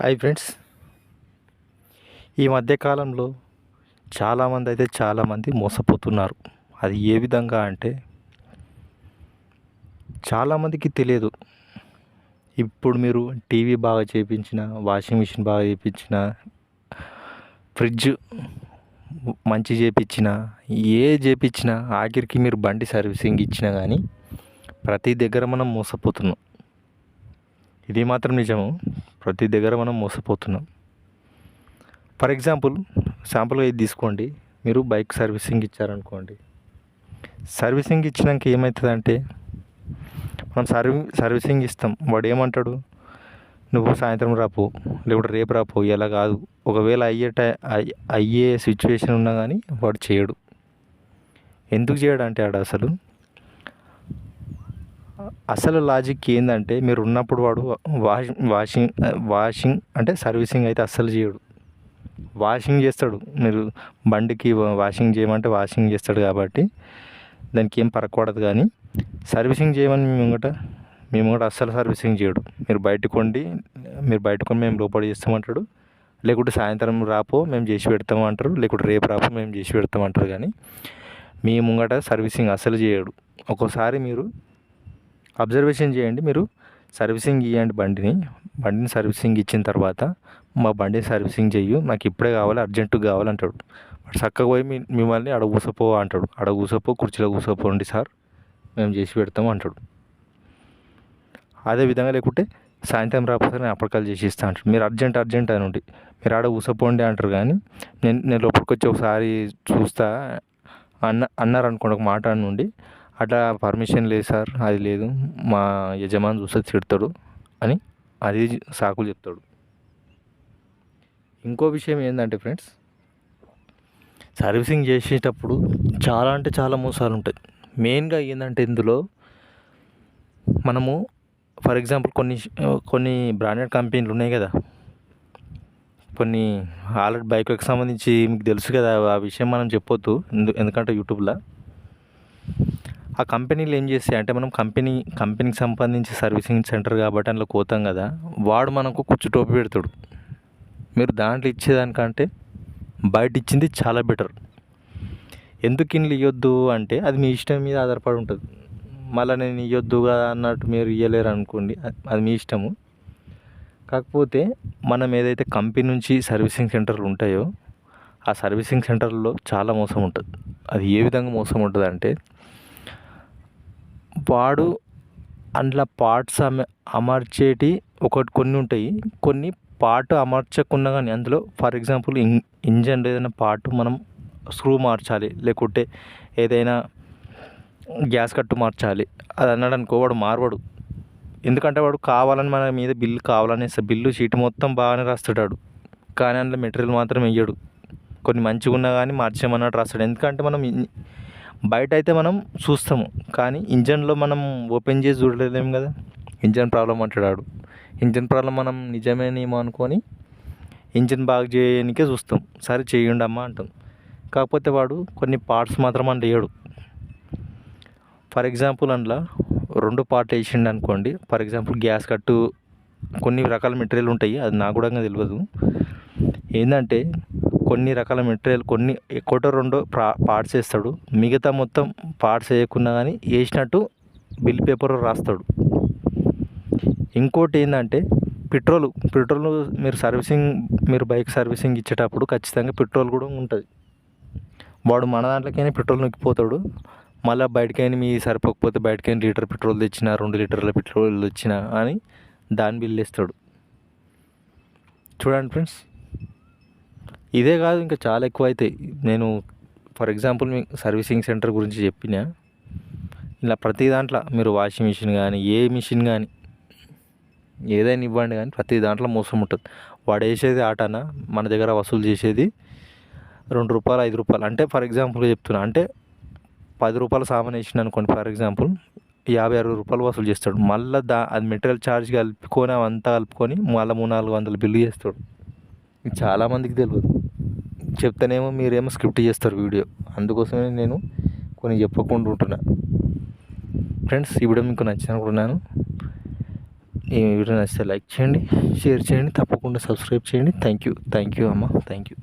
Hi friends. ఈ మధ్య కాలంలో చాలామంది మోసపోతున్నారు. అది ఏ విధంగా అంటే చాలామందికి తెలియదు. ఇప్పుడు మీరు టీవీ బాగా చేయించిన, వాషింగ్ మిషన్ బాగా చేయించిన, ఫ్రిడ్జ్ మంచి చేయించిన, చేయించినా ఆఖరికి మీరు బండి సర్వీసింగ్ ఇచ్చినా కానీ ప్రతి దగ్గర మనం మోసపోతున్నాం. ఇది మాత్రం నిజము. ప్రతి దగ్గర మనం మోసపోతున్నాం. ఫర్ శాంపుల్గా ఇది తీసుకోండి. మీరు బైక్ సర్వీసింగ్ ఇచ్చారనుకోండి. సర్వీసింగ్ ఇచ్చినాక ఏమవుతుందంటే మనం సర్వీసింగ్ ఇస్తాం. వాడు ఏమంటాడు, నువ్వు సాయంత్రం రాపో, లేకుంటే రేపు రాపో, ఇలా కాదు. ఒకవేళ అయ్యే సిచ్యువేషన్ ఉన్నా కానీ వాడు చేయడు. ఎందుకు చేయడు అంటే అసలు లాజిక్ ఏంటంటే, మీరు ఉన్నప్పుడు వాడు వాషింగ్ అంటే సర్వీసింగ్ అయితే అస్సలు చేయడు. వాషింగ్ చేస్తాడు. మీరు బండికి వాషింగ్ చేయమంటే వాషింగ్ చేస్తాడు కాబట్టి దానికి ఏం పడదు. కానీ సర్వీసింగ్ చేయమని మేము కూడా అస్సలు సర్వీసింగ్ చేయడు. మీరు బయటకు కొని మేము లోపల చేస్తామంటాడు. లేకుంటే సాయంత్రం రాపో మేము చేసి పెడతాము అంటారు. లేకుంటే రేపు రాపో మేము చేసి పెడతామంటారు. కానీ మీ ముంగట సర్వీసింగ్ అస్సలు చేయడు. ఒక్కోసారి మీరు అబ్జర్వేషన్ చేయండి. మీరు సర్వీసింగ్ ఇవ్వండి బండిని సర్వీసింగ్ ఇచ్చిన తర్వాత, మా బండిని సర్వీసింగ్ చెయ్యు, నాకు ఇప్పుడే కావాలి, అర్జెంటుగా కావాలంటాడు. వాడు చక్కగా పోయి మిమ్మల్ని అడ కూసపో అంటాడు. అడ కూసపో, కుర్చీలో కూసపోండి సార్, మేము చేసి పెడతాము అంటాడు. అదేవిధంగా లేకుంటే సాయంత్రం రాకపోతే నేను అప్పటికల్లా చేసి ఇస్తాను అంటాడు. మీరు అర్జెంట్ అని ఉండి మీరు ఆడ కూసపోండి అంటారు. కానీ నేను లోపలికి వచ్చి ఒకసారి చూస్తా అన్నారు అనుకోండి, ఒక మాట నుండి అట్లా పర్మిషన్ లేదు సార్, అది లేదు, మా యజమాని చూస్తే తిడతాడు అని అది సాకులు చెప్తాడు. ఇంకో విషయం ఏంటంటే ఫ్రెండ్స్, సర్వీసింగ్ చేసేటప్పుడు చాలా మోసాలు ఉంటాయి. మెయిన్గా ఏంటంటే ఇందులో మనము ఫర్ ఎగ్జాంపుల్ కొన్ని బ్రాండెడ్ కంపెనీలు ఉన్నాయి కదా, కొన్ని ఆల్రెడీ బైక్లకు సంబంధించి మీకు తెలుసు కదా, ఆ విషయం మనం చెప్పొద్దు ఎందుకంటే యూట్యూబ్లో ఆ కంపెనీలు ఏం చేస్తాయి అంటే, మనం కంపెనీకి సంబంధించి సర్వీసింగ్ సెంటర్ కాబట్టి అందులో పోతాం కదా, వాడు మనకు కుచ్చు టోపీ పెడతాడు. మీరు దాంట్లో ఇచ్చేదానికంటే బయట ఇచ్చింది చాలా బెటర్. ఎందుకు ఇన్లు ఇవ్వద్దు అంటే అది మీ ఇష్టం మీద ఆధారపడి ఉంటుంది. మళ్ళీ నేను ఇవ్వద్దు కదా అన్నట్టు మీరు ఇవ్వలేరు అనుకోండి, అది మీ ఇష్టము. కాకపోతే మనం ఏదైతే కంపెనీ నుంచి సర్వీసింగ్ సెంటర్లు ఉంటాయో ఆ సర్వీసింగ్ సెంటర్లో చాలా మోసం ఉంటుంది. అది ఏ విధంగా మోసం ఉంటుంది అంటే, వాడు అందులో పార్ట్స్ అమర్చేటి కొన్ని ఉంటాయి. కొన్ని పార్ట్ అమర్చకున్నా కానీ అందులో ఫర్ ఎగ్జాంపుల్ ఇంజన్ ఏదైనా పార్ట్ మనం స్క్రూ మార్చాలి, లేకుంటే ఏదైనా గ్యాస్ కట్టు మార్చాలి, అది అన్నాడు అనుకో, వాడు మారవాడు. ఎందుకంటే వాడు కావాలని మన మీద బిల్లు కావాలని బిల్లు షీట్ మొత్తం బాగానే రాస్తాడు. కానీ అందులో మెటీరియల్ మాత్రం వేయడు. కొన్ని మంచిగా ఉన్నా కానీ మార్చేయమన్నట్టు రాస్తాడు. ఎందుకంటే మనం బయట అయితే మనం చూస్తాము, కానీ ఇంజన్లో మనం ఓపెన్ చేసి చూడలేము కదా. ఇంజన్ ప్రాబ్లం అంటాడు. ఇంజన్ ప్రాబ్లం మనం నిజమేనేమో అనుకొని ఇంజన్ బాగా చేయడానికే చూస్తాం. సరే చేయండి అమ్మా అంటాం. కాకపోతే వాడు కొన్ని పార్ట్స్ మాత్రం అందులో వేయడు. ఫర్ ఎగ్జాంపుల్ అందులో 2 పార్ట్ వేసిండు అనుకోండి. ఫర్ ఎగ్జాంపుల్ గ్యాస్ కట్టు, కొన్ని రకాల మెటీరియల్ ఉంటాయి, అది నాకు కూడా తెలియదు. ఏంటంటే కొన్ని రకాల మెటీరియల్ కొన్ని ఒకటో రెండో పార్ట్స్ వేస్తాడు, మిగతా మొత్తం పార్ట్స్ వేయకున్నా కానీ వేసినట్టు బిల్ పేపర్ రాస్తాడు. ఇంకోటి ఏంటంటే పెట్రోల్ మీరు బైక్ సర్వీసింగ్ ఇచ్చేటప్పుడు ఖచ్చితంగా పెట్రోల్ కూడా ఉంటుంది. వాడు మన దాంట్లోకైనా పెట్రోల్ నొక్కిపోతాడు. మళ్ళీ బయటకైనా మీ సరిపోకపోతే బయటకైనా లీటర్ పెట్రోల్ తెచ్చినా, 2 లీటర్ల పెట్రోల్ తెచ్చినా అని దాని బిల్లు వేస్తాడు. చూడండి ఫ్రెండ్స్, ఇదే కాదు ఇంకా చాలా ఎక్కువ అవుతాయి. నేను for example me servicing centre గురించి చెప్పిన, ఇలా ప్రతి దాంట్లో మీరు వాషింగ్ మిషన్ కానీ ఏ మిషన్ కానీ ఏదైనా ఇవ్వండి, కానీ ప్రతి దాంట్లో మోసం ఉంటుంది. వాడు వేసేది ఆటనా, మన దగ్గర వసూలు చేసేది ₹2 ₹5. అంటే ఫర్ ఎగ్జాంపుల్గా చెప్తున్నా, అంటే ₹10 సామాన్ వేసిండు అనుకోండి, ఫర్ ఎగ్జాంపుల్ ₹50-60 వసూలు చేస్తాడు. మళ్ళీ అది మెటీరియల్ ఛార్జ్ కలుపుకొని అవంతా కలుపుకొని మళ్ళీ 300-400 బిల్లు చేస్తాడు. ఇది చాలామందికి తెలియదు. చెప్తానేమో మీరేమో స్క్రిప్ట్ చేస్తారు వీడియో. అందుకోసమే నేను కొన్ని చెప్పకుండా ఉంటున్నా. ఫ్రెండ్స్, ఈ వీడియో మీకు నచ్చిందనుకుంటున్నాను. ఈ వీడియో నచ్చితే లైక్ చేయండి, షేర్ చేయండి, తప్పకుండా సబ్స్క్రైబ్ చేయండి. థ్యాంక్ యూ అమ్మ, థ్యాంక్ యూ.